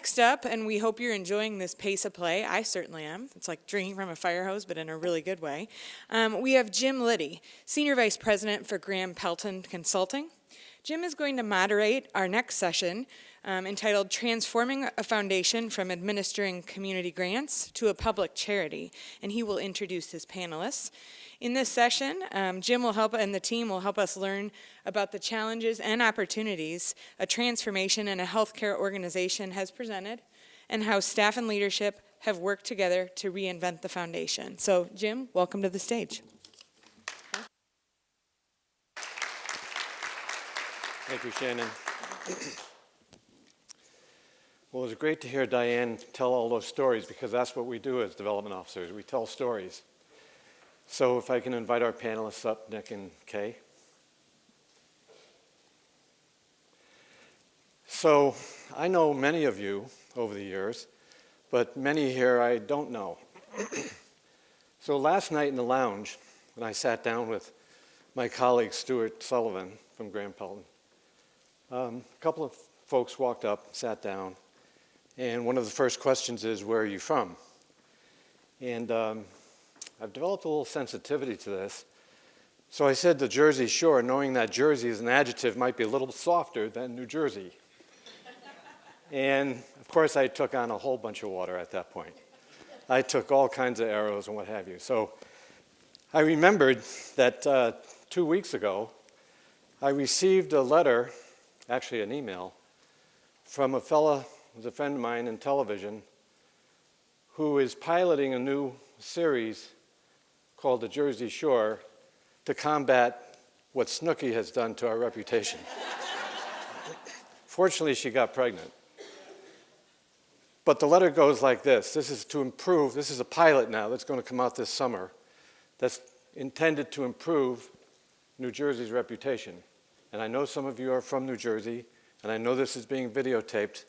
Next up, and we hope you're enjoying this pace of play, I certainly am. It's like drinking from a fire hose, but in a really good way. We have Jim Liddy, Senior Vice President for Graham Pelton Consulting. Jim is going to moderate our next session entitled Transforming a Foundation from Administering Community Grants to a Public Charity, and he will introduce his panelists. In this session, Jim will help, and the team will help us learn about the challenges and opportunities a transformation in a healthcare organization has presented, and how staff and leadership have worked together to reinvent the foundation. So, Jim, welcome to the stage. Thank you, Shannon. Well, it was great to hear Diane tell all those stories, because that's what we do as development officers. We tell stories. So if I can invite our panelists up, Nick and Kay. So I know many of you over the years, but many here I don't know. So last night in the lounge, when I sat down with my colleague Stuart Sullivan from Graham Pelton, a couple of folks walked up, sat down, and one of the first questions is, where are you from? And I've developed a little sensitivity to this. So I said the Jersey Shore, knowing that Jersey as an adjective might be a little softer than New Jersey. And of course I took on a whole bunch of water at that point. I took all kinds of arrows and what have you. So I remembered that 2 weeks ago, I received a letter, actually an email, from a fellow who's a friend of mine in television who is piloting a new series called The Jersey Shore to combat what Snooki has done to our reputation. Fortunately, she got pregnant. But the letter goes like this. This is to improve, this is a pilot now that's going to come out this summer that's intended to improve New Jersey's reputation. And I know some of you are from New Jersey, and I know this is being videotaped,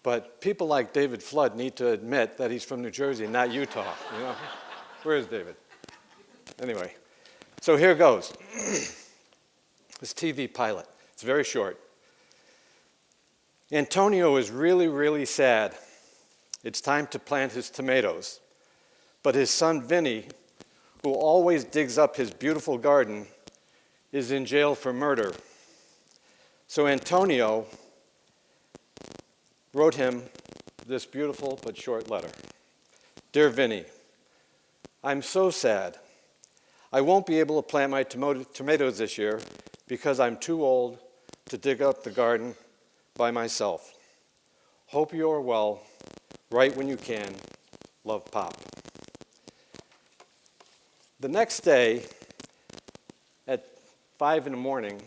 but people like David Flood need to admit that he's from New Jersey, not Utah. You know? Where is David? Anyway, so here goes. This TV pilot. It's very short. Antonio is really, really sad. It's time to plant his tomatoes. But his son Vinny, who always digs up his beautiful garden, is in jail for murder. So Antonio wrote him this beautiful but short letter. Dear Vinny, I'm so sad. I won't be able to plant my tomatoes this year because I'm too old to dig up the garden by myself. Hope you are well. Write when you can. Love, Pop. The next day, at 5 in the morning,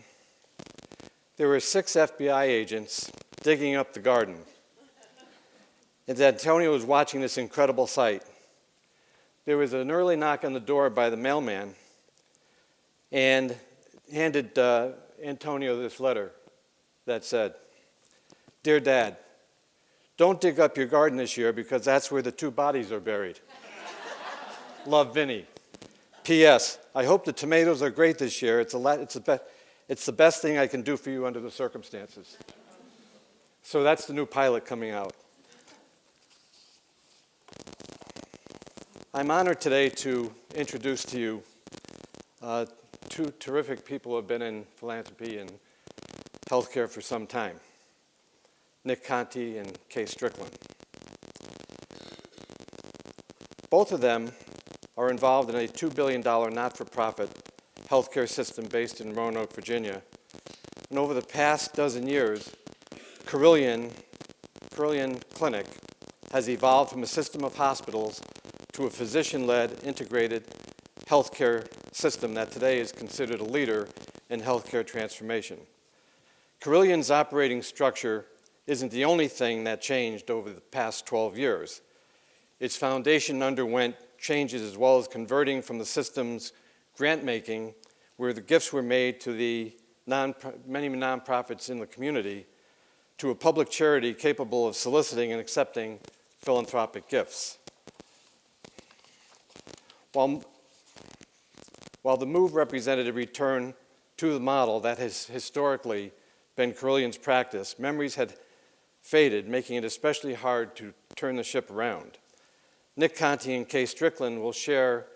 there were 6 FBI agents digging up the garden. And Antonio was watching this incredible sight. There was an early knock on the door by the mailman and handed Antonio this letter that said, Dear Dad, don't dig up your garden this year because that's where the 2 bodies are buried. Love, Vinny. P.S. I hope the tomatoes are great this year. It's the best thing I can do for you under the circumstances. So that's the new pilot coming out. I'm honored today to introduce to you 2 terrific people who have been in philanthropy and healthcare for some time, Nick Conte and Kay Strickland. Both of them are involved in a $2 billion not-for-profit healthcare system based in Roanoke, Virginia. And over the past dozen years, Carilion Clinic has evolved from a system of hospitals to a physician-led integrated healthcare system that today is considered a leader in healthcare transformation. Carilion's operating structure isn't the only thing that changed over the past 12 years. Its foundation underwent changes as well as converting from the system's grant-making, where the gifts were made to the many nonprofits in the community, to a public charity capable of soliciting and accepting philanthropic gifts. While the move represented a return to the model that has historically been Carilion's practice, memories had faded, making it especially hard to turn the ship around. Nick Conte and Kay Strickland will share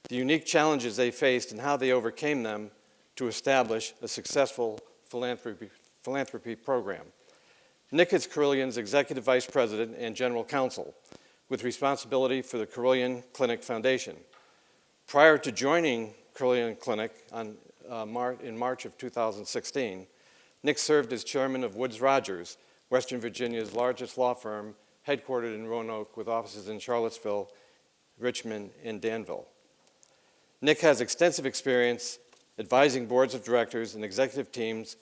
the unique challenges they faced and how they overcame them to establish a successful philanthropy program. Nick is Carilion's Executive Vice President and General Counsel, with responsibility for the Carilion Clinic Foundation. Prior to joining Carilion Clinic in March of 2016, Nick served as chairman of Woods Rogers, Western Virginia's largest law firm, headquartered in Roanoke with offices in Charlottesville, Richmond, and Danville. Nick has extensive experience advising boards of directors and executive teams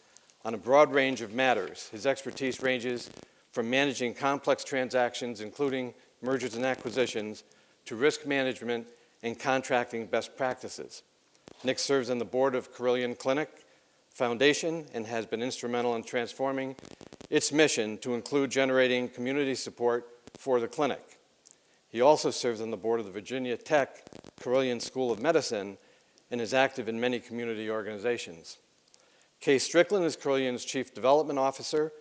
on a broad range of matters. His expertise ranges from managing complex transactions, including mergers and acquisitions, to risk management and contracting best practices. Nick serves on the board of Carilion Clinic Foundation and has been instrumental in transforming its mission to include generating community support for the clinic. He also serves on the board of the Virginia Tech Carilion School of Medicine and is active in many community organizations. Kay Strickland is Carilion's Chief Development Officer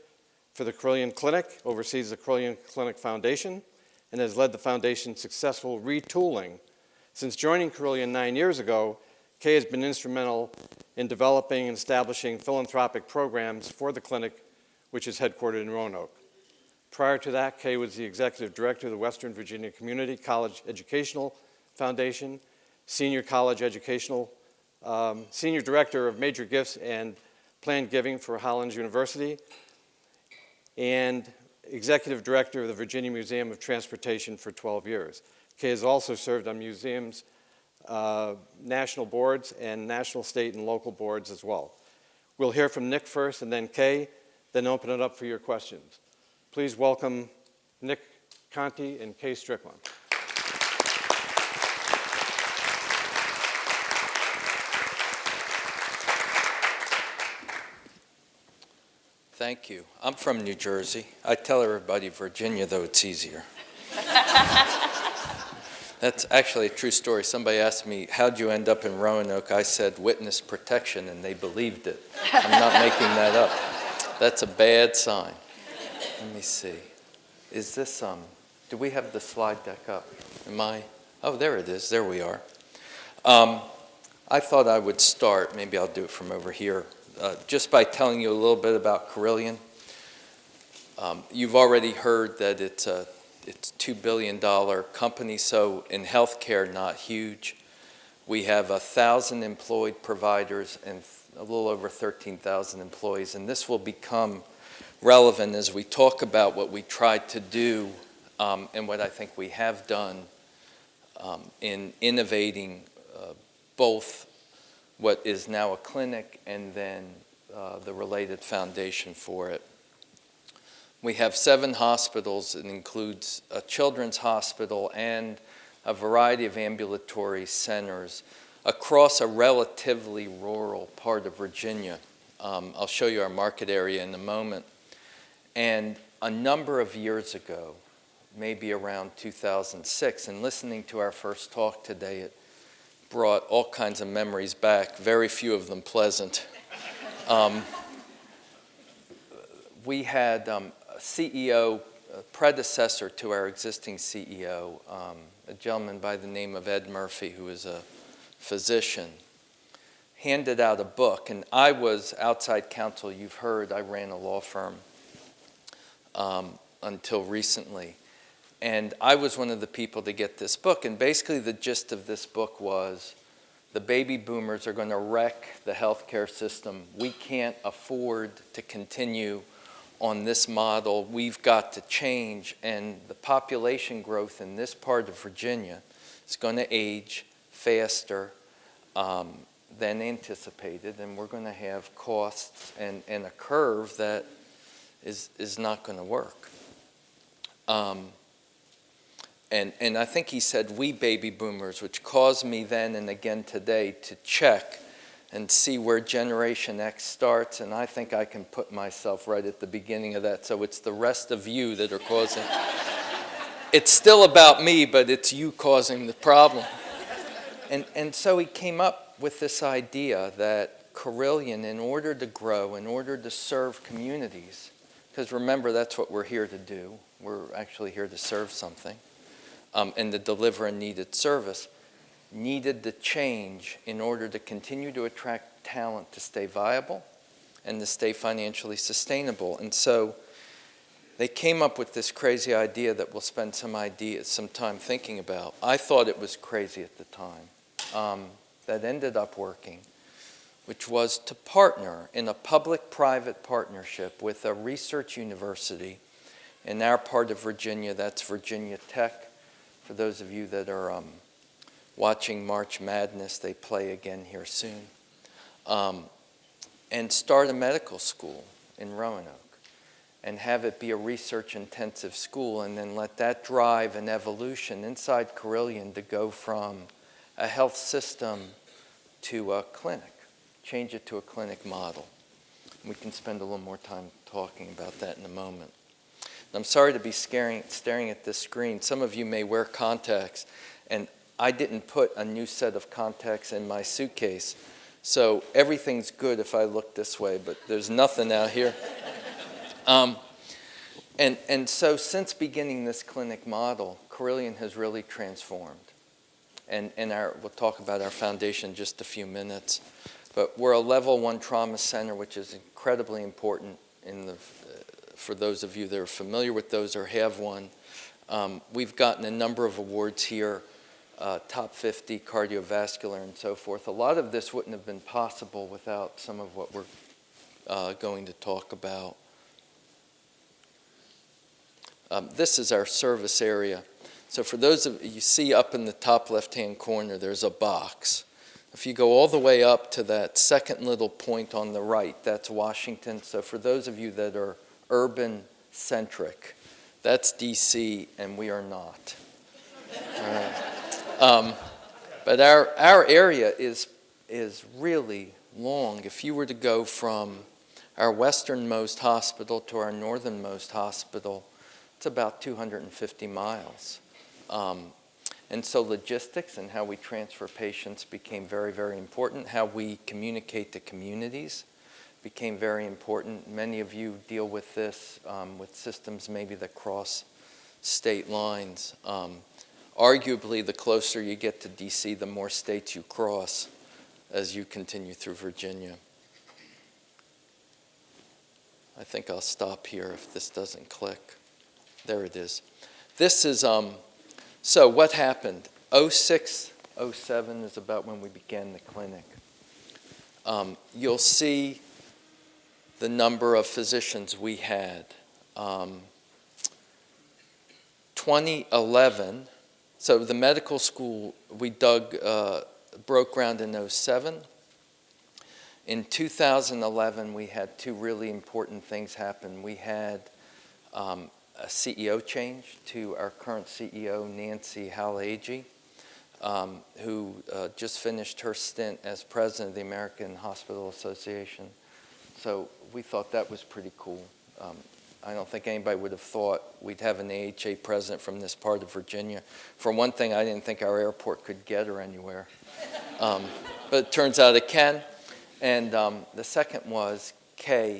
for the Carilion Clinic, oversees the Carilion Clinic Foundation, and has led the foundation's successful retooling. Since joining Carilion 9 years ago, Kay has been instrumental in developing and establishing philanthropic programs for the clinic, which is headquartered in Roanoke. Prior to that, Kay was the Executive Director of the Western Virginia Community College Educational Foundation, Senior Director of Major Gifts and Planned Giving for Hollins University, and Executive Director of the Virginia Museum of Transportation for 12 years. Kay has also served on museums, national boards, and national, state, and local boards as well. We'll hear from Nick first, and then Kay, then open it up for your questions. Please welcome Nick Conte and Kay Strickland. Thank you. I'm from New Jersey. I tell everybody Virginia, though it's easier. That's actually a true story. Somebody asked me, how'd you end up in Roanoke? I said, witness protection, and they believed it. I'm not making that up. That's a bad sign. Let me see. Is this, do we have the slide deck up? Oh, there it is. There we are. I thought I would start, maybe I'll do it from over here, just by telling you a little bit about Carilion. You've already heard that it's a $2 billion company, so in healthcare, not huge. We have 1,000 employed providers and a little over 13,000 employees, and this will become relevant as we talk about what we tried to do and what I think we have done in innovating both what is now a clinic and then the related foundation for it. We have 7 hospitals. It includes a children's hospital and a variety of ambulatory centers across a relatively rural part of Virginia. I'll show you our market area in a moment. And a number of years ago, maybe around 2006, and listening to our first talk today, it brought all kinds of memories back, very few of them pleasant. We had a CEO, a predecessor to our existing CEO, a gentleman by the name of Ed Murphy, who is a physician, handed out a book. And I was outside counsel. You've heard I ran a law firm until recently. And I was one of the people to get this book. And basically the gist of this book was the baby boomers are going to wreck the healthcare system. We can't afford to continue on this model. We've got to change. And the population growth in this part of Virginia is going to age faster than anticipated. And we're going to have costs and a curve that is not going to work. And I think he said we baby boomers, which caused me then and again today to check and see where Generation X starts, and I think I can put myself right at the beginning of that. So it's the rest of you that are causing. It's still about me, but it's you causing the problem. And so he came up with this idea that Carilion, in order to grow, in order to serve communities, because remember, that's what we're here to do. We're actually here to serve something and to deliver a needed service, needed to change in order to continue to attract talent to stay viable and to stay financially sustainable. And so they came up with this crazy idea that we'll spend some time thinking about. I thought it was crazy at the time. That ended up working, which was to partner in a public-private partnership with a research university in our part of Virginia. That's Virginia Tech. For those of you that are watching March Madness, they play again here soon. And start a medical school in Roanoke and have it be a research-intensive school, and then let that drive an evolution inside Carilion to go from a health system to a clinic, change it to a clinic model. We can spend a little more time talking about that in a moment. And I'm sorry to be staring at this screen. Some of you may wear contacts, and I didn't put a new set of contacts in my suitcase, so everything's good if I look this way, but there's nothing out here. And so since beginning this clinic model, Carilion has really transformed. And we'll talk about our foundation in just a few minutes. But we're a level 1 trauma center, which is incredibly important for those of you that are familiar with those or have one. We've gotten a number of awards here, top 50, cardiovascular, and so forth. A lot of this wouldn't have been possible without some of what we're going to talk about. This is our service area. So for those of you see up in the top left-hand corner, there's a box. If you go all the way up to that second little point on the right, that's Washington. So for those of you that are urban-centric, that's DC, and we are not. All right. But our area is really long. If you were to go from our westernmost hospital to our northernmost hospital, it's about 250 miles. And so logistics and how we transfer patients became very, very important. How we communicate to communities became very important. Many of you deal with this with systems maybe that cross state lines. Arguably, the closer you get to DC, the more states you cross as you continue through Virginia. I think I'll stop here if this doesn't click. There it is. This is, so what happened? 06, 07 is about when we began the clinic. You'll see the number of physicians we had. 2011, so the medical school, we broke ground in 07. In 2011, we had two really important things happen. We had a CEO change to our current CEO, Nancy Halagi, who just finished her stint as president of the American Hospital Association. So we thought that was pretty cool. I don't think anybody would have thought we'd have an AHA president from this part of Virginia. For one thing, I didn't think our airport could get her anywhere. But it turns out it can. And the second was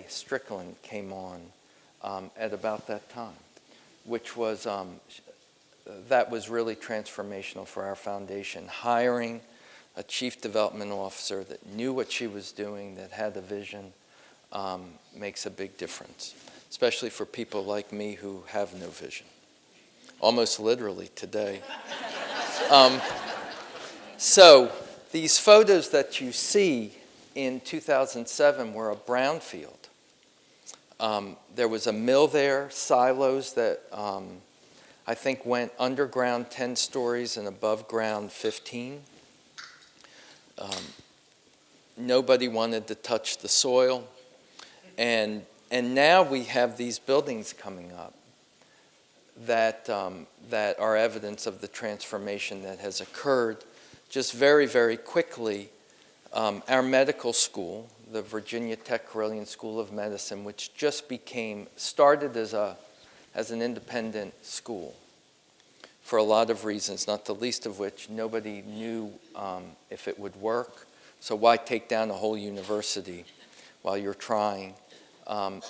Strickland came on at about that time, which was, that was really transformational for our foundation. Hiring a chief development officer that knew what she was doing, that had a vision, makes a big difference, especially for people like me who have no vision, almost literally today. So these photos that you see in 2007 were a brownfield. There was a mill there, silos that I think went underground 10 stories and above ground 15. Nobody wanted to touch the soil. And now we have these buildings coming up that are evidence of the transformation that has occurred just very, very quickly. Our medical school, the Virginia Tech Carilion School of Medicine, which just started as an independent school for a lot of reasons, not the least of which nobody knew if it would work. So why take down a whole university while you're trying?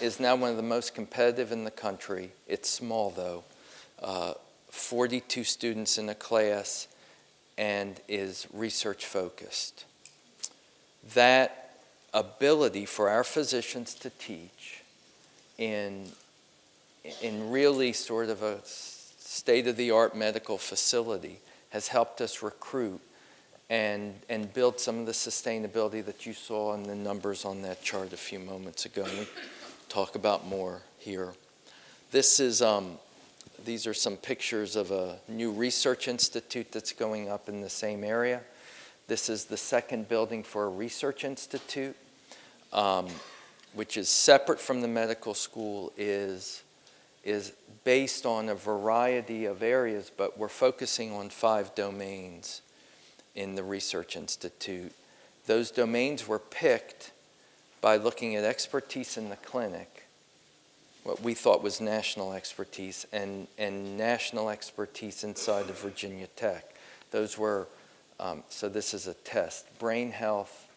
is now one of the most competitive in the country. It's small, though. 42 students in a class, and is research focused. That ability for our physicians to teach in really sort of a state-of-the-art medical facility has helped us recruit and build some of the sustainability that you saw in the numbers on that chart a few moments ago. And we talk about more here. This is, these are some pictures of a new research institute that's going up in the same area. This is the second building for a research institute, which is separate from the medical school, is based on a variety of areas, but we're focusing on 5 domains in the Research Institute. Those domains were picked by looking at expertise in the clinic, what we thought was national expertise, and national expertise inside of Virginia Tech. Those were, so this is a test, brain health,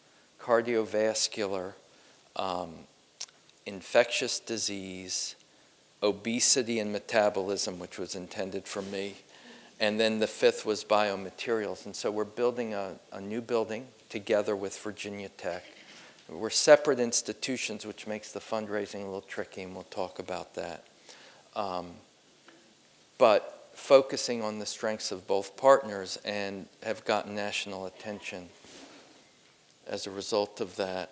cardiovascular, infectious disease, obesity and metabolism, which was intended for me. And then the 5th was biomaterials. And so we're building a new building together with Virginia Tech. We're separate institutions, which makes the fundraising a little tricky, and we'll talk about that. But focusing on the strengths of both partners, and have gotten national attention as a result of that.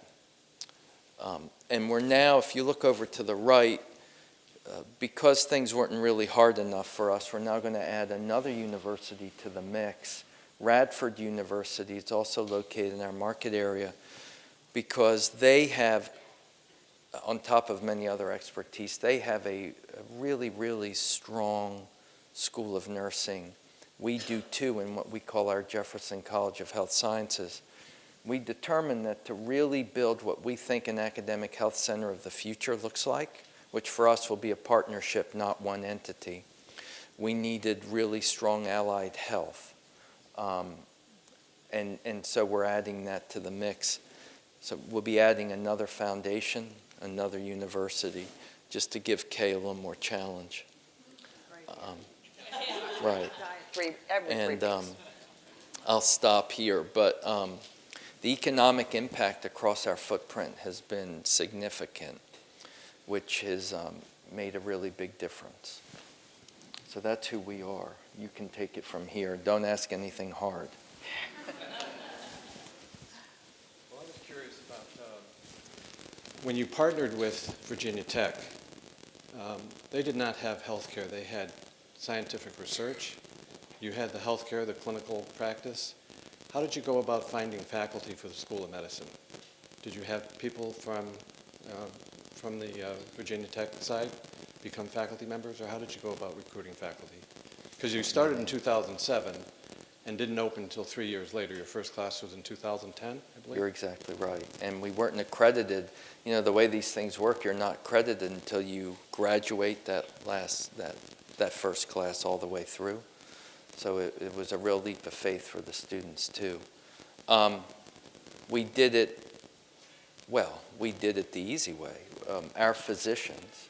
And we're now, if you look over to the right, because things weren't really hard enough for us, we're now going to add another university to the mix. Radford University is also located in our market area, because they have, on top of many other expertise, they have a really, really strong School of Nursing. We do too in what we call our Jefferson College of Health Sciences. We determined that to really build what we think an academic health center of the future looks like, which for us will be a partnership, not one entity, we needed really strong allied health. And so we're adding that to the mix. So we'll be adding another foundation, another university, just to give Kay a little more challenge. Right. And I'll stop here, but the economic impact across our footprint has been significant, which has made a really big difference. So that's who we are. You can take it from here. Don't ask anything hard. Well, I was curious about when you partnered with Virginia Tech, they did not have healthcare. They had scientific research. You had the healthcare, the clinical practice. How did you go about finding faculty for the School of Medicine? Did you have people from the Virginia Tech side become faculty members, or how did you go about recruiting faculty? Because you started in 2007 and didn't open until 3 years later. Your first class was in 2010, I believe? You're exactly right. And we weren't accredited. You know, the way these things work, you're not credited until you graduate that first class all the way through. So it was a real leap of faith for the students, too. We did it, well, we did it the easy way. Our physicians,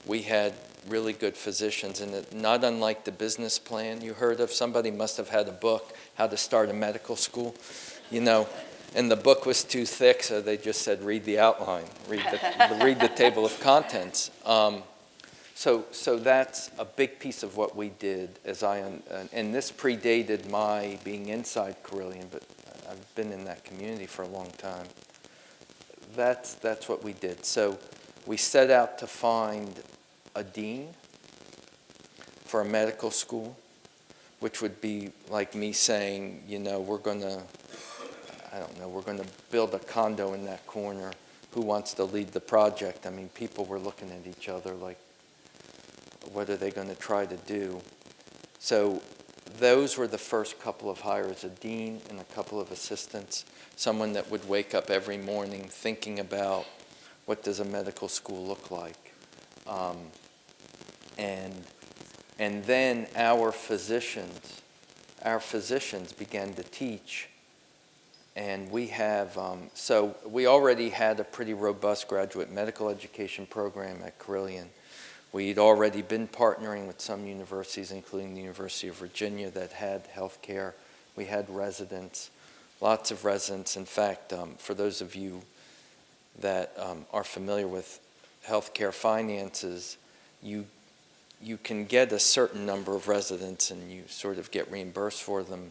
we had really good physicians, and not unlike the business plan you heard of. Somebody must have had a book, How to Start a Medical School, you know, and the book was too thick, so they just said, read the outline, read the table of contents. So that's a big piece of what we did, and this predated my being inside Carilion, but I've been in that community for a long time. That's what we did. So we set out to find a dean for a medical school, which would be like me saying, you know, we're going to build a condo in that corner. Who wants to lead the project? I mean, people were looking at each other like, what are they going to try to do? So those were the first couple of hires, a dean and a couple of assistants, someone that would wake up every morning thinking about what does a medical school look like. And then our physicians began to teach And we have, so we already had a pretty robust graduate medical education program at Carilion. We'd already been partnering with some universities, including the University of Virginia, that had healthcare. We had residents, lots of residents. In fact, for those of you that are familiar with healthcare finances, you can get a certain number of residents and you sort of get reimbursed for them.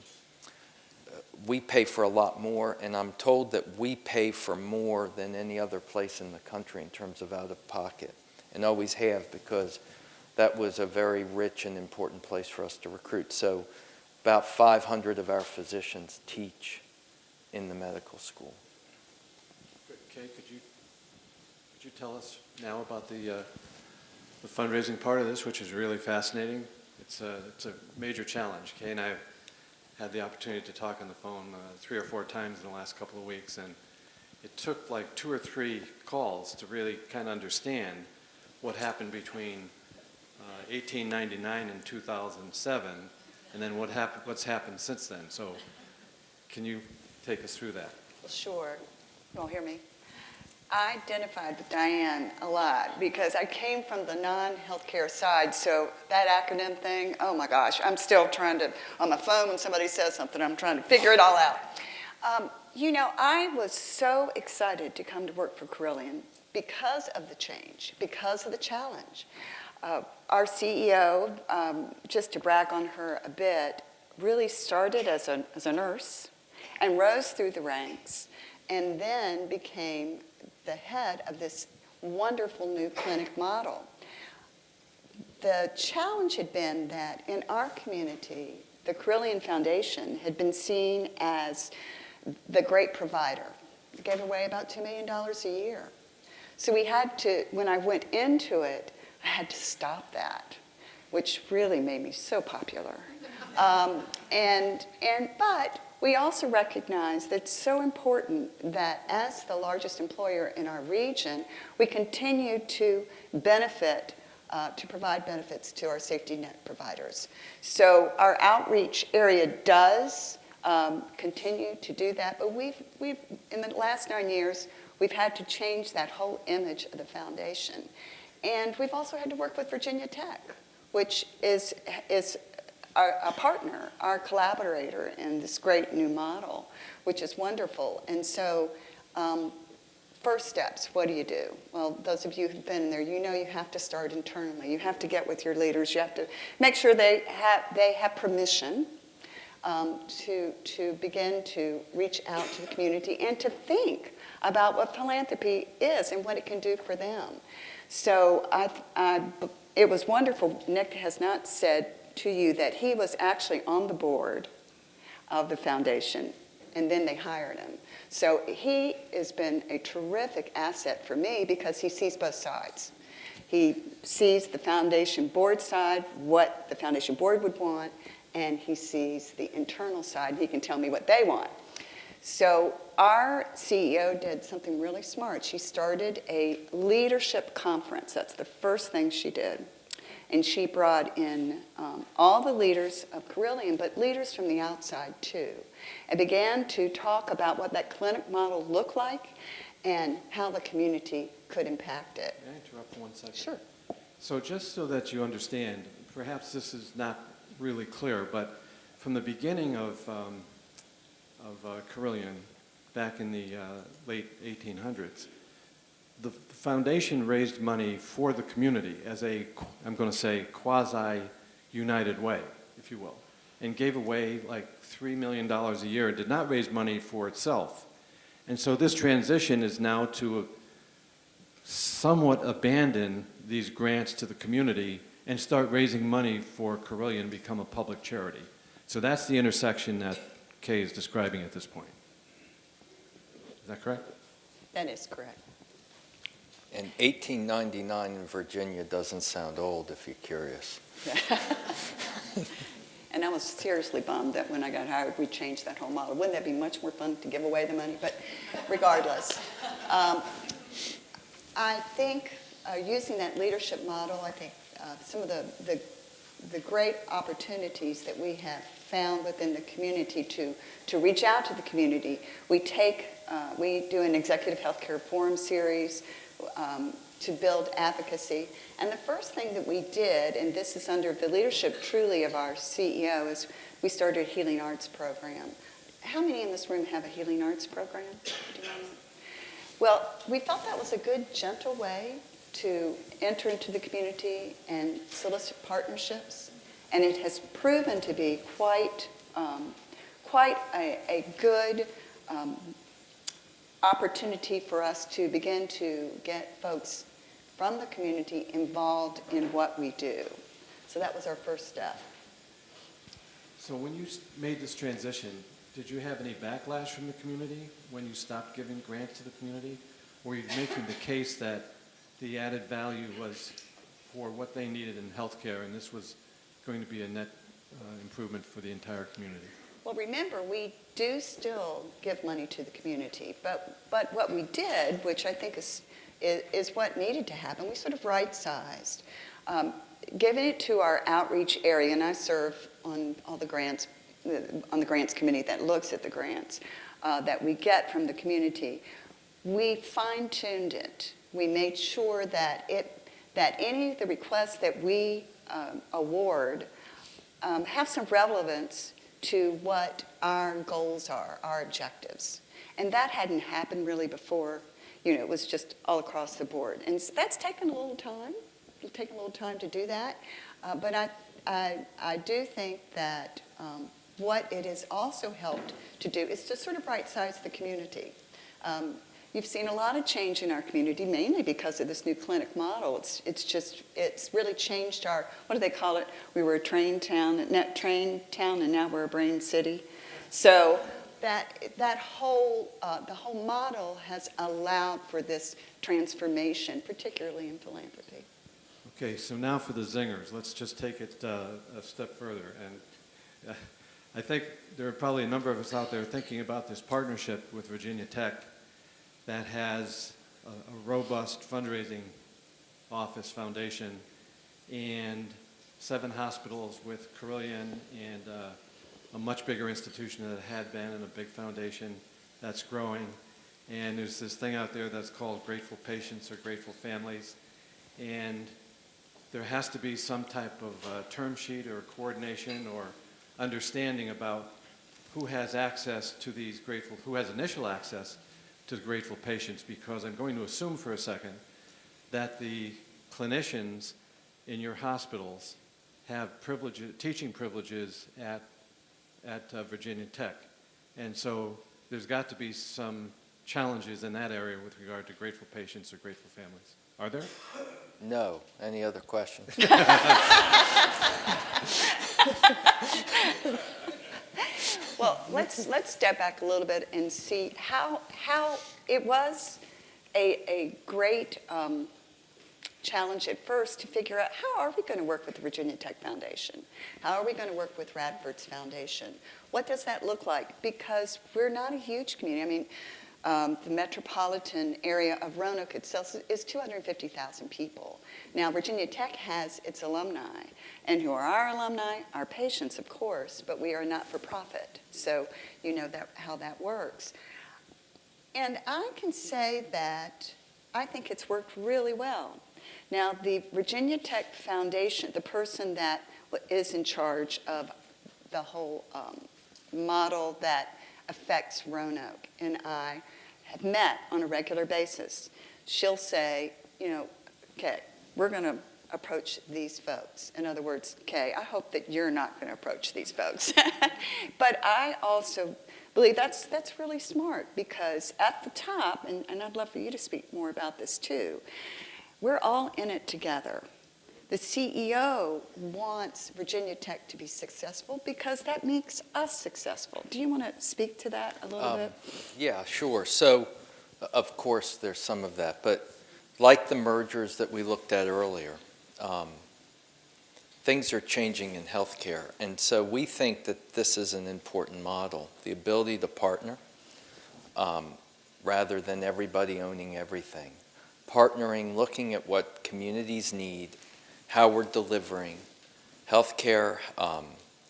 We pay for a lot more, and I'm told that we pay for more than any other place in the country in terms of out-of-pocket, and always have, because that was a very rich and important place for us to recruit. So about 500 of our physicians teach in the medical school. Kay, could you tell us now about the fundraising part of this, which is really fascinating? It's a major challenge. Kay and I have had the opportunity to talk on the phone 3 or 4 times in the last couple of weeks, and it took like 2 or 3 calls to really kind of understand what happened between 1899 and 2007, and then what's happened since then. So can you take us through that? Sure. You won't hear me? I identified with Diane a lot because I came from the non-healthcare side, so that acronym thing, oh my gosh, I'm still trying to, on my phone when somebody says something, I'm trying to figure it all out. You know, I was so excited to come to work for Carilion because of the change, because of the challenge. Our CEO, just to brag on her a bit, really started as a nurse and rose through the ranks and then became the head of this wonderful new clinic model. The challenge had been that in our community, the Carilion Foundation had been seen as the great provider. It gave away about $2 million a year. So we had to, when I went into it, I had to stop that, which really made me so popular. But we also recognize that it's so important that as the largest employer in our region, we continue to benefit, to provide benefits to our safety net providers. So our outreach area does continue to do that, but we've in the last 9 years, we've had to change that whole image of the foundation. And we've also had to work with Virginia Tech, which is our partner, our collaborator in this great new model, which is wonderful. And so first steps, what do you do? Well, those of you who've been there, you know you have to start internally. You have to get with your leaders. You have to make sure they have permission to begin to reach out to the community and to think about what philanthropy is and what it can do for them. So it was wonderful. Nick has not said to you that he was actually on the board of the foundation, and then they hired him. So he has been a terrific asset for me because he sees both sides. He sees the foundation board side, what the foundation board would want, and he sees the internal side. He can tell me what they want. So our CEO did something really smart. She started a leadership conference. That's the first thing she did. And she brought in all the leaders of Carilion, but leaders from the outside too, and began to talk about what that clinic model looked like and how the community could impact it. May I interrupt for 1 second? Sure. So just so that you understand, perhaps this is not really clear, but from the beginning of Carilion, back in the late 1800s, the foundation raised money for the community as a, I'm going to say, quasi-united way, if you will, and gave away like $3 million a year. It did not raise money for itself. And so this transition is now to somewhat abandon these grants to the community and start raising money for Carilion and become a public charity. So that's the intersection that Kay is describing at this point. Is that correct? That is correct. And 1899 in Virginia doesn't sound old if you're curious. And I was seriously bummed that when I got hired, we changed that whole model. Wouldn't that be much more fun to give away the money? But regardless, I think using that leadership model, I think some of the the great opportunities that we have found within the community to reach out to the community. We do an executive healthcare forum series to build advocacy. And the first thing that we did, and this is under the leadership truly of our CEO, is we started a healing arts program. How many in this room have a healing arts program? Do you know? Well, we felt that was a good, gentle way to enter into the community and solicit partnerships. And it has proven to be quite a good opportunity for us to begin to get folks from the community involved in what we do. So that was our first step. So when you made this transition, did you have any backlash from the community when you stopped giving grants to the community? Or were you making the case that the added value was for what they needed in healthcare, and this was going to be a net improvement for the entire community? Well, remember, we do still give money to the community, but what we did, which I think is what needed to happen, we sort of right-sized, giving it to our outreach area, and I serve on all the grants, on the grants committee that looks at the grants that we get from the community. We fine-tuned it. We made sure that any of the requests that we award have some relevance to what our goals are, our objectives. And that hadn't happened really before. You know, it was just all across the board. And that's taken a little time. It'll take a little time to do that. But I do think that what it has also helped to do is to sort of right-size the community. You've seen a lot of change in our community, mainly because of this new clinic model. It's really changed our, what do they call it? We were a train town, and now we're a brain city. So that whole, the whole model has allowed for this transformation, particularly in philanthropy. Okay, so now for the zingers. Let's just take it a step further. And I think there are probably a number of us out there thinking about this partnership with Virginia Tech that has a robust fundraising office foundation and 7 hospitals with Carilion and a much bigger institution than it had been and a big foundation that's growing. And there's this thing out there that's called Grateful Patients or Grateful Families. And there has to be some type of term sheet or coordination or understanding about who has access to these grateful, who has initial access to the grateful patients, because I'm going to assume for a second that the clinicians in your hospitals have teaching privileges at Virginia Tech. And so there's got to be some challenges in that area with regard to grateful patients or grateful families. Are there? No. Any other questions? Well, let's step back a little bit and see how it was a great challenge at first to figure out how are we going to work with the Virginia Tech Foundation? How are we going to work with Radford's Foundation? What does that look like? Because we're not a huge community. I mean, the metropolitan area of Roanoke itself is 250,000 people. Now, Virginia Tech has its alumni, and who are our alumni? Our patients, of course, but we are not for profit. So you know how that works. And I can say that I think it's worked really well. Now, the Virginia Tech Foundation, the person that is in charge of the whole model that affects Roanoke, and I have met on a regular basis. She'll say, you know, okay, we're going to approach these folks. In other words, okay, I hope that you're not going to approach these folks. But I also believe that's really smart, because at the top, and I'd love for you to speak more about this too, we're all in it together. The CEO wants Virginia Tech to be successful because that makes us successful. Do you want to speak to that a little bit? Yeah, sure. So, of course, there's some of that. But like the mergers that we looked at earlier, things are changing in healthcare. And so we think that this is an important model, the ability to partner rather than everybody owning everything. Partnering, looking at what communities need, how we're delivering Healthcare,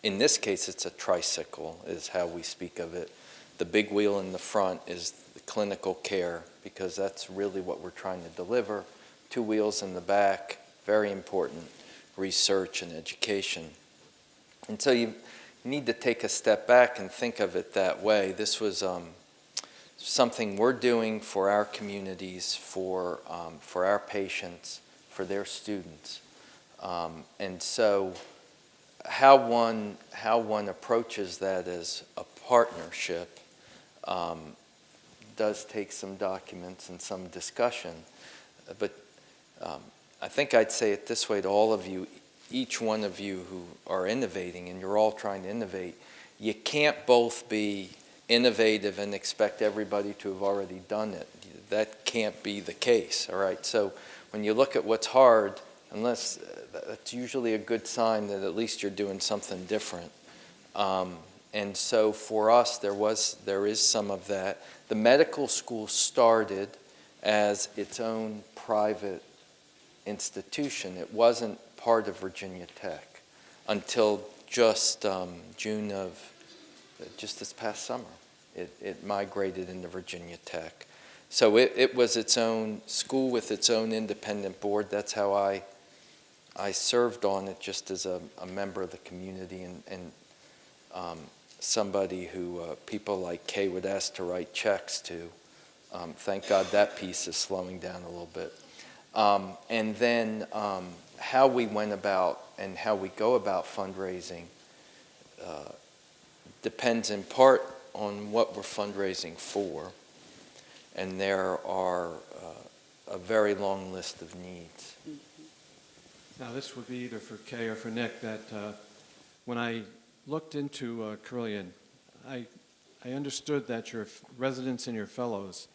in this case, it's a tricycle, is how we speak of it. The big wheel in the front is the clinical care, because that's really what we're trying to deliver. 2 wheels in the back, very important, research and education. And so you need to take a step back and think of it that way. This was something we're doing for our communities, for our patients, for their students. And so how one approaches that as a partnership does take some documents and some discussion. But I think I'd say it this way to all of you, each one of you who are innovating, and you're all trying to innovate, you can't both be innovative and expect everybody to have already done it. That can't be the case, all right? So when you look at what's hard, unless that's usually a good sign that at least you're doing something different. And so for us, there is some of that. The medical school started as its own private institution. It wasn't part of Virginia Tech until just June of just this past summer. It migrated into Virginia Tech. So it was its own school with its own independent board. That's how I served on it, just as a member of the community and somebody who people like Kay would ask to write checks to. Thank God that piece is slowing down a little bit. And then how we went about and how we go about fundraising depends in part on what we're fundraising for. And there are a very long list of needs. Now, this would be either for Kay or for Nick, that when I looked into Carilion, I understood that your residents and your fellows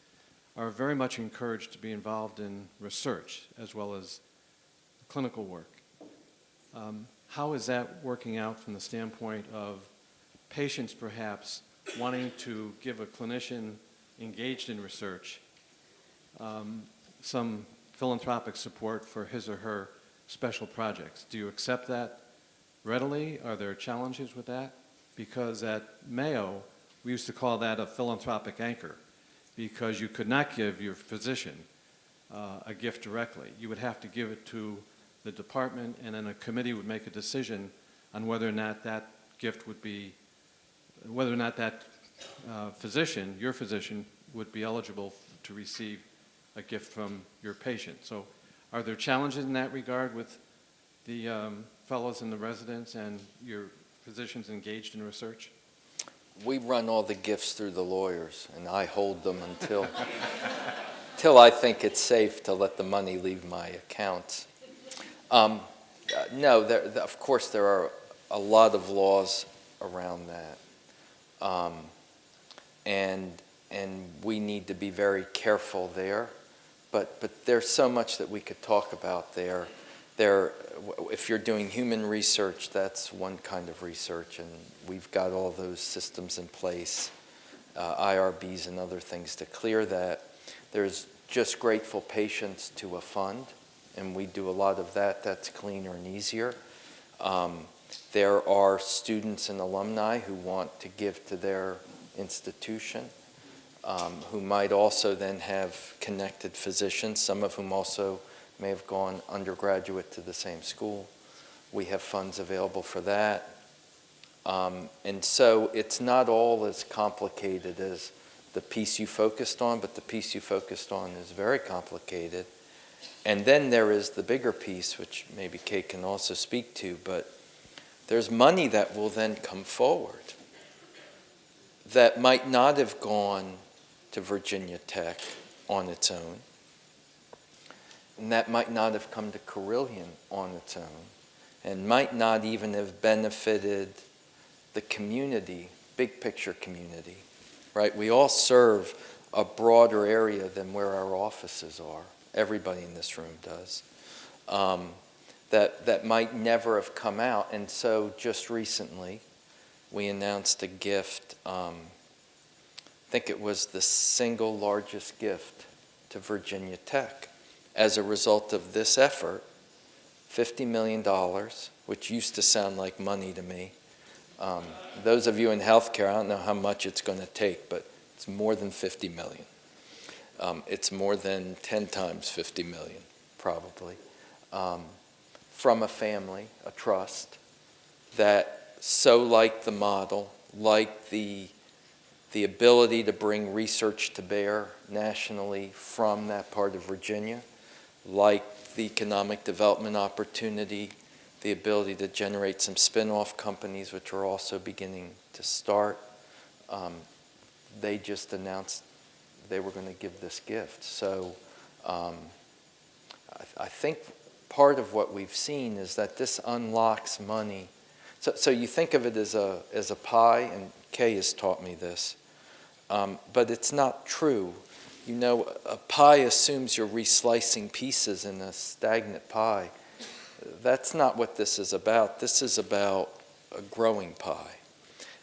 are very much encouraged to be involved in research as well as clinical work. How is that working out from the standpoint of patients perhaps wanting to give a clinician engaged in research some philanthropic support for his or her special projects? Do you accept that readily? Are there challenges with that? Because at Mayo, we used to call that a philanthropic anchor, because you could not give your physician a gift directly. You would have to give it to the department, and then a committee would make a decision on whether or not that gift would be, whether or not that physician, your physician, would be eligible to receive a gift from your patient. So are there challenges in that regard with the fellows and the residents and your physicians engaged in research? We run all the gifts through the lawyers, and I hold them until till I think it's safe to let the money leave my accounts. No, of course there are a lot of laws around that, and we need to be very careful there. But there's so much that we could talk about there. If you're doing human research, that's one kind of research, and we've got all those systems in place, IRBs and other things to clear that. There's just grateful patients to a fund, and we do a lot of that. That's cleaner and easier. There are students and alumni who want to give to their institution, who might also then have connected physicians, some of whom also may have gone undergraduate to the same school. We have funds available for that. And so it's not all as complicated as the piece you focused on, but the piece you focused on is very complicated. And then there is the bigger piece, which maybe Kate can also speak to, but there's money that will then come forward that might not have gone to Virginia Tech on its own, and that might not have come to Carilion on its own, and might not even have benefited the community, big picture community, right? We all serve a broader area than where our offices are. Everybody in this room does. That might never have come out. And so just recently, we announced a gift. I think it was the single largest gift to Virginia Tech as a result of this effort, $50 million which used to sound like money to me. Those of you in healthcare, I don't know how much it's going to take, but it's more than 50 million. It's more than 10 times 50 million, probably, from a family, a trust, that so liked the model, liked the ability to bring research to bear nationally from that part of Virginia, liked the economic development opportunity, the ability to generate some spin-off companies, which are also beginning to start. They just announced they were going to give this gift. So I think part of what we've seen is that this unlocks money. So you think of it as a pie, and Kay has taught me this, but it's not true. You know, a pie assumes you're reslicing pieces in a stagnant pie. That's not what this is about. This is about a growing pie.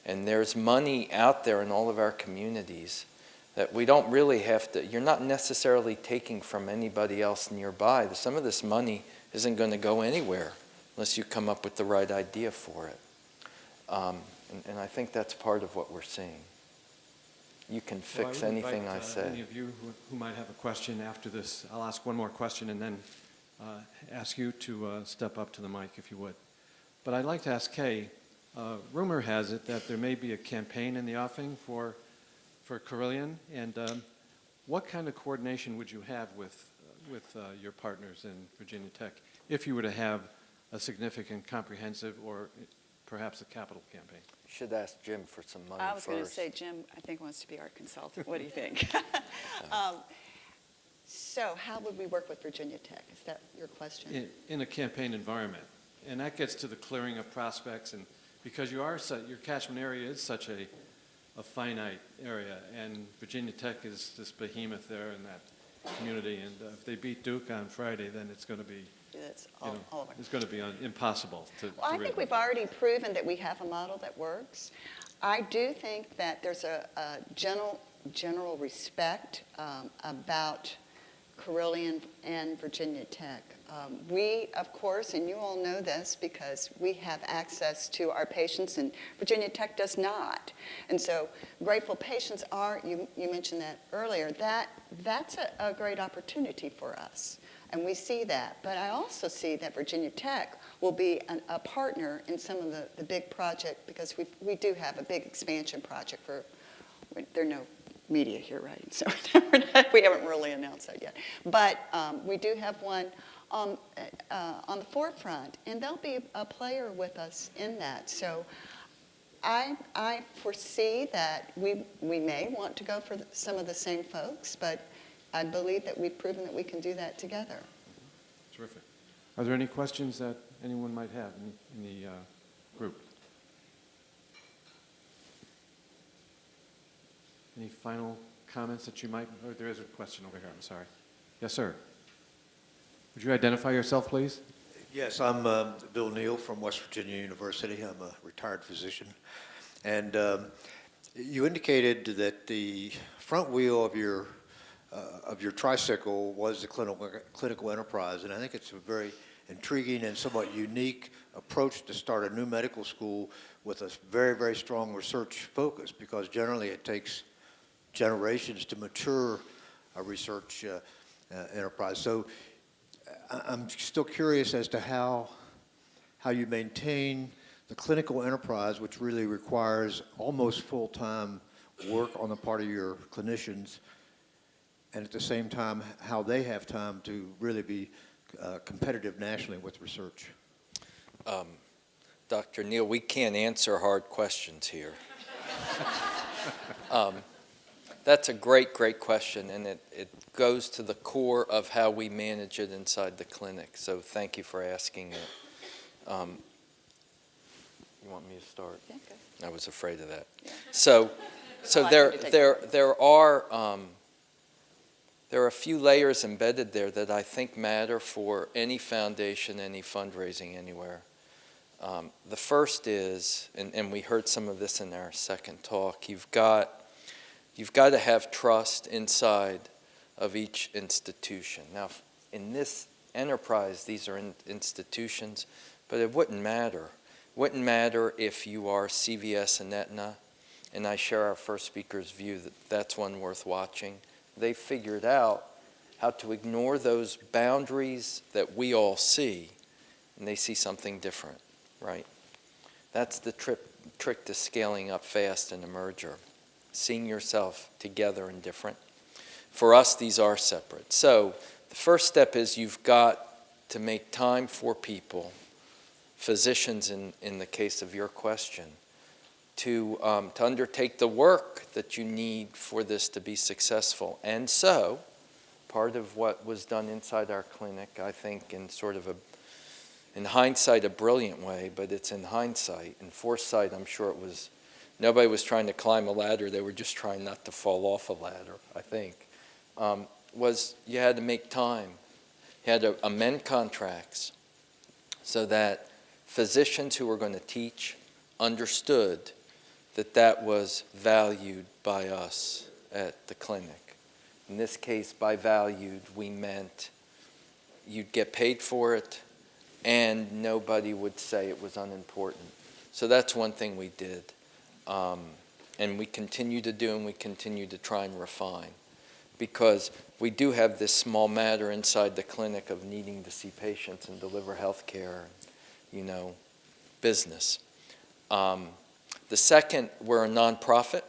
And there's money out there in all of our communities that we don't really have to, you're not necessarily taking from anybody else nearby. Some of this money isn't going to go anywhere unless you come up with the right idea for it. And I think that's part of what we're seeing. You can fix anything I say. Any of you who might have a question after this, I'll ask one more question and then ask you to step up to the mic if you would. But I'd like to ask Kay, rumor has it that there may be a campaign in the offing for Carilion, and what kind of coordination would you have with your partners in Virginia Tech if you were to have a significant, comprehensive, or perhaps a capital campaign? You should ask Jim for some money I was going to first. say, Jim, I think wants to be our consultant. What do you think? So how would we work with Virginia Tech? Is that your question? In a campaign environment. And that gets to the clearing of prospects, and because your catchment area is such a finite area, and Virginia Tech is this behemoth there in that community, and if they beat Duke on Friday, then it's going to be That's all of our. it's going to be impossible to Well, I think we've already proven that we have a model that works. I do think that there's a general respect about Carilion and Virginia Tech. We, of course, and you all know this because we have access to our patients and Virginia Tech does not. And so grateful patients are, you mentioned that earlier, that's a great opportunity for us. And we see that. But I also see that Virginia Tech will be a partner in some of the big projects because we do have a big expansion project there are no media here, right? So we haven't really announced that yet. But we do have one on the forefront, and they'll be a player with us in that. So I foresee that we may want to go for some of the same folks, but I believe that we've proven that we can do that together. Terrific. Are there any questions that anyone might have in the group? Any final comments that you might, oh, there is a question over here, I'm sorry. Yes, sir. Would you identify yourself, please? Yes, I'm Bill Neal from West Virginia University. I'm a retired physician. And you indicated that the front wheel of your tricycle was the clinical enterprise, and I think it's a very intriguing and somewhat unique approach to start a new medical school with a very, very strong research focus, because generally it takes generations to mature a research enterprise. So I'm still curious as to how you maintain the clinical enterprise, which really requires almost full-time work on the part of your clinicians, and at the same time, how they have time to really be competitive nationally with research. Dr. Neal, we can't answer hard questions here. That's a great question, and it goes to the core of how we manage it inside the clinic. So thank you for asking it. You want me to start? Yeah, okay. I was afraid of that. Yeah. So Well, there are a few layers embedded there that I think matter for any foundation, any fundraising anywhere. The first is, and we heard some of this in our second talk, you've got to have trust inside of each institution. Now, in this enterprise, these are institutions, But it wouldn't matter. It wouldn't matter if you are CVS and Aetna, and I share our first speaker's view that that's one worth watching. They figured out how to ignore those boundaries that we all see, and they see something different, right? That's the trick to scaling up fast in a merger, seeing yourself together and different. For us, these are separate. So the first step is you've got to make time for people, physicians in the case of your question, to undertake the work that you need for this to be successful. And so part of what was done inside our clinic, I think in sort of in hindsight, a brilliant way, but it's in hindsight. In foresight, I'm sure it was, nobody was trying to climb a ladder, they were just trying not to fall off a ladder, I think, was you had to make time. You had to amend contracts so that physicians who were going to teach understood that that was valued by us at the clinic. In this case, by valued, we meant you'd get paid for it and nobody would say it was unimportant. So that's one thing we did. And we continue to do, and we continue to try and refine, because we do have this small matter inside the clinic of needing to see patients and deliver health care, business. The second, we're a nonprofit,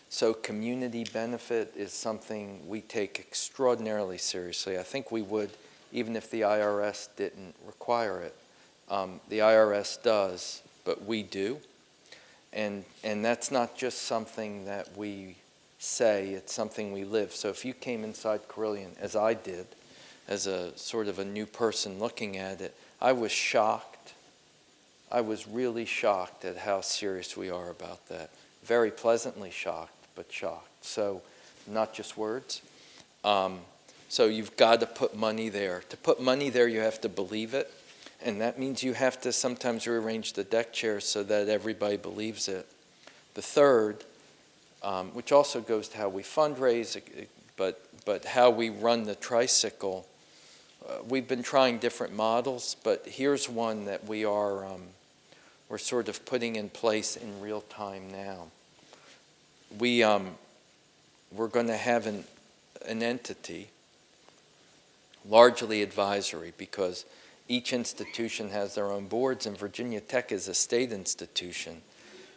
so community benefit is something we take extraordinarily seriously. I think we would, even if the IRS didn't require it. The IRS does, but we do. And that's not just something that we say, it's something we live. So if you came inside Carilion, as I did, as a sort of a new person looking at it, I was shocked. I was really shocked at how serious we are about that. Very pleasantly shocked, but shocked. So not just words. So you've got to put money there. To put money there, you have to believe it. And that means you have to sometimes rearrange the deck chairs so that everybody believes it. The third, which also goes to how we fundraise, but how we run the tricycle, we've been trying different models, but here's one that we're sort of putting in place in real time now. We're going to have an entity, largely advisory, because each institution has their own boards, and Virginia Tech is a state institution.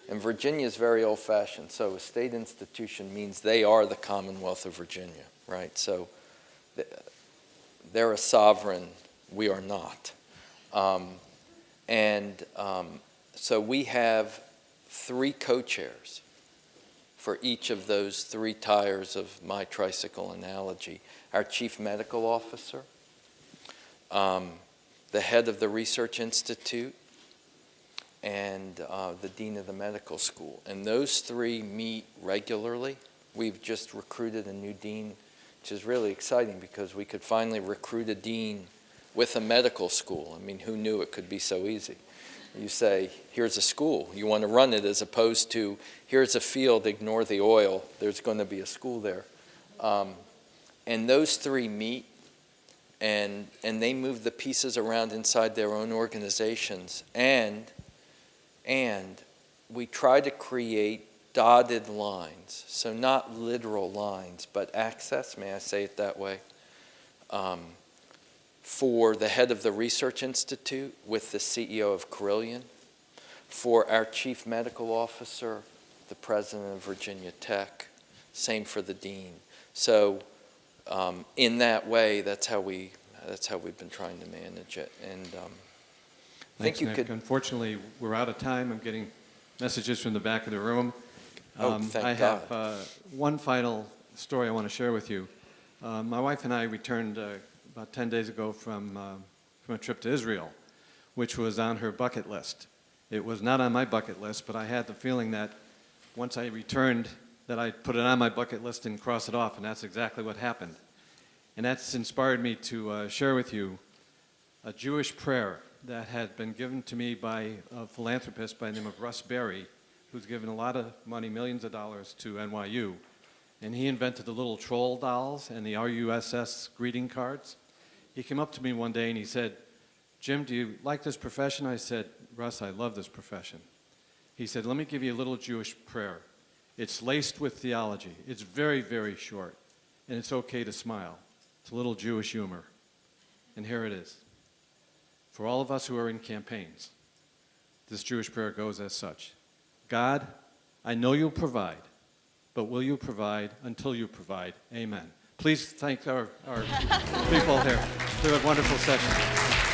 And Virginia is very old-fashioned, so a state institution means they are the Commonwealth of Virginia, right? So they're a sovereign, we are not. So we have 3 co-chairs for each of those 3 tires of my tricycle analogy. Our chief medical officer, the head of the research institute, and the dean of the medical school. And those 3 meet regularly. We've just recruited a new dean, which is really exciting because we could finally recruit a dean with a medical school. I mean, who knew it could be so easy? You say, here's a school, you want to run it, as opposed to, here's a field, ignore the oil, there's going to be a school there. And those 3 meet, and they move the pieces around inside their own organizations, and we try to create dotted lines, so not literal lines, but access, may I say it that way, for the head of the research institute with the CEO of Carilion, for our chief medical officer, the president of Virginia Tech, same for the dean. So in that way, that's how we've been trying to manage it. And I think Thanks, you Nick. could. Unfortunately, we're out of time. I'm getting messages from the back of the room. Thank I God. have one final story I want to share with you. My wife and I returned about 10 days ago from a trip to Israel, which was on her bucket list. It was not on my bucket list, but I had the feeling that once I returned, that I'd put it on my bucket list and cross it off, and that's exactly what happened. And that's inspired me to share with you a Jewish prayer that had been given to me by a philanthropist by the name of Russ Berry, who's given a lot of money, millions of dollars, to NYU. And he invented the little troll dolls and the RUSS greeting cards. He came up to me one day and he said, Jim, do you like this profession? I said, Russ, I love this profession. He said, let me give you a little Jewish prayer. It's laced with theology. It's very, very short, and it's okay to smile. It's a little Jewish humor. And here it is. For all of us who are in campaigns, this Jewish prayer goes as such. God, I know you'll provide, but will you provide until you provide? Amen. Please thank our people here. We had a wonderful session.